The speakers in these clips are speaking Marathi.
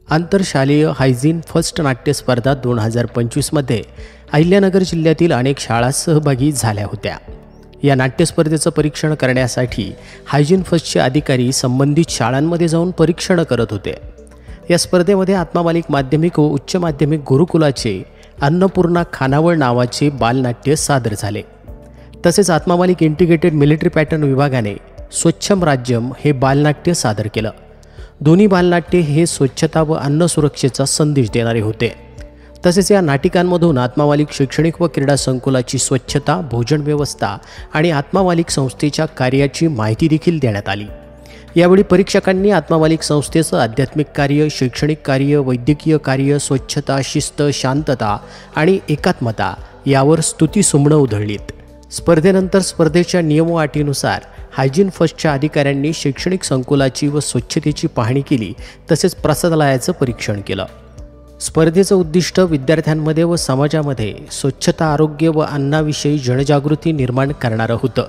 आंतरशालेय हायजीन फर्स्ट नाट्य स्पर्धा 2025 मध्ये अहिल्यानगर जिल्ह्यातील अनेक शाळा सहभागी झाल्या होत्या। या नाट्यस्पर्धेचं परीक्षण करण्यासाठी हायजीन फर्स्टचे अधिकारी संबंधित शाळांमध्ये जाऊन परीक्षण करत होते। या स्पर्धेमध्ये आत्मामालिक माध्यमिक व उच्च माध्यमिक गुरुकुलाचे अन्नपूर्णा खानावळ नावाचे बालनाट्य सादर झाले। तसेच आत्मामालिक इंटिग्रेटेड मिलिटरी पॅटर्न विभागाने स्वच्छम राज्यम हे बालनाट्य सादर केलं। दोन्ही बालनाट्ये हे स्वच्छता व अन्न सुरक्षेचा संदेश देणारे होते। तसेच या नाटिकांमधून आत्मामालिक शैक्षणिक व क्रीडा संकुलाची स्वच्छता, भोजन व्यवस्था आणि आत्मामालिक संस्थेच्या कार्याची माहिती देखील देण्यात आली। यावेळी परीक्षकांनी आत्मामालिक संस्थेचं आध्यात्मिक कार्य, शैक्षणिक कार्य, वैद्यकीय कार्य, स्वच्छता, शिस्त, शांतता आणि एकात्मता यावर स्तुतिसुमनं उधळलीत। स्पर्धेनंतर स्पर्धेच्या नियम व अटीनुसार हायजीन फर्स्टच्या अधिकाऱ्यांनी शैक्षणिक संकुलाची व स्वच्छतेची पाहणी केली, तसेच प्रसादालयाचं परीक्षण केलं। स्पर्धेचं उद्दिष्ट विद्यार्थ्यांमध्ये व समाजामध्ये स्वच्छता, आरोग्य व अन्नाविषयी जनजागृती निर्माण करणारं होतं।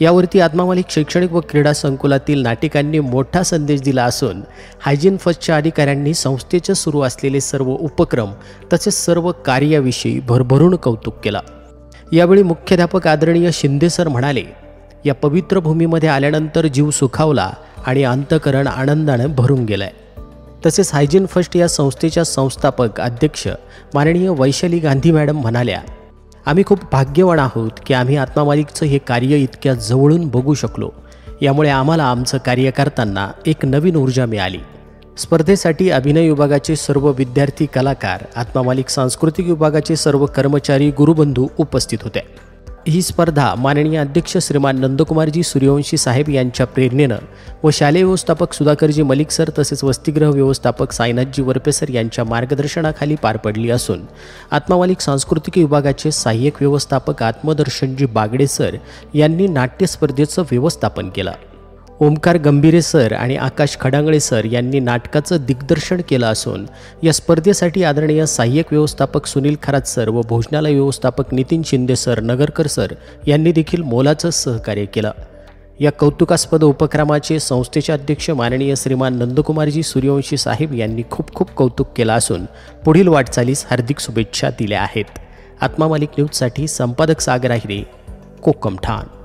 यावरती आत्मामालिक शैक्षणिक व क्रीडा संकुलातील नाटिकांनी मोठा संदेश दिला असून हायजीन फर्स्टच्या अधिकाऱ्यांनी संस्थेचे सुरू असलेले सर्व उपक्रम तसेच सर्व कार्याविषयी भरभरून कौतुक केलं। यावेळी मुख्याध्यापक आदरणीय शिंदे सर म्हणाले, या पवित्र भूमीमध्ये आल्यानंतर जीव सुखावला आणि अंतःकरण आनंदाने भरून गेलंय। तसेच हायजीन फर्स्ट या संस्थेच्या संस्थापक अध्यक्ष माननीय वैशाली गांधी मॅडम म्हणाल्या, आम्ही खूप भाग्यवान आहोत की आम्ही आत्मामालिकचं हे कार्य इतक्या जवळून बघू शकलो। यामुळे आम्हाला आमचं कार्य करताना एक नवीन ऊर्जा मिळाली। स्पर्धेसाठी अभिनय विभागाचे सर्व विद्यार्थी, कलाकार, आत्मामालिक सांस्कृतिक विभागाचे सर्व कर्मचारी, गुरुबंधू उपस्थित होते। ही स्पर्धा माननीय अध्यक्ष श्रीमान नंदकुमारजी सूर्यवंशी साहेब यांच्या प्रेरणेनं व शालेय व्यवस्थापक सुधाकरजी मलिक सर तसेच वसतिगृह व्यवस्थापक साईनाथजी वरपे सर यांच्या मार्गदर्शनाखाली पार पडली असून आत्मामालिक सांस्कृतिक विभागाचे सहाय्यक व्यवस्थापक आत्मदर्शनजी बागडे सर यांनी नाट्यस्पर्धेचं व्यवस्थापन केलं। ओमकार गंभीरे सर आणि आकाश खडांगळे सर यांनी नाटकाचं दिग्दर्शन केलं असून या स्पर्धेसाठी आदरणीय सहाय्यक व्यवस्थापक सुनील खरात सर व भोजनालय व्यवस्थापक नितीन शिंदे सर, नगरकर सर यांनी देखील मोलाचं सहकार्य केलं। या कौतुकास्पद उपक्रमाचे संस्थेचे अध्यक्ष माननीय श्रीमान नंदकुमारजी सूर्यवंशी साहेब यांनी खूप खूप कौतुक केलं असून पुढील वाटचालीस हार्दिक शुभेच्छा दिल्या आहेत। आत्मामालिक न्यूजसाठी संपादक सागर आहिरे, कोकम ठाण।